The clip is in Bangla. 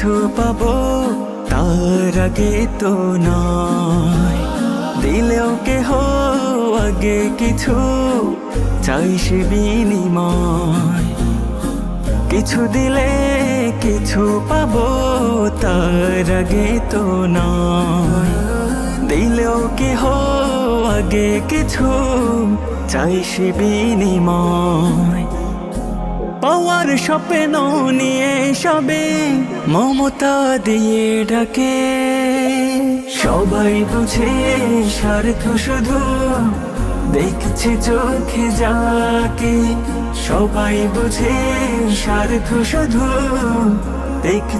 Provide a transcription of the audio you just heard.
কিছু পাবো তার আগে তো নয়, দিলেও কেহ আগে কিছু চাই সে বিনিময়। কিছু দিলে কিছু পাবো তার আগে তো নয়, দিলেও কেহ আগে কিছু চাই সে বিনিময়। পাওয়ার স্বপ্ন নিয়ে সবে মমতা দিয়ে ডাকে, সবাই বুঝে স্বার্থ শুধু দেখছে চোখে যাকে। সবাই বুঝে স্বার্থ শুধু দেখছে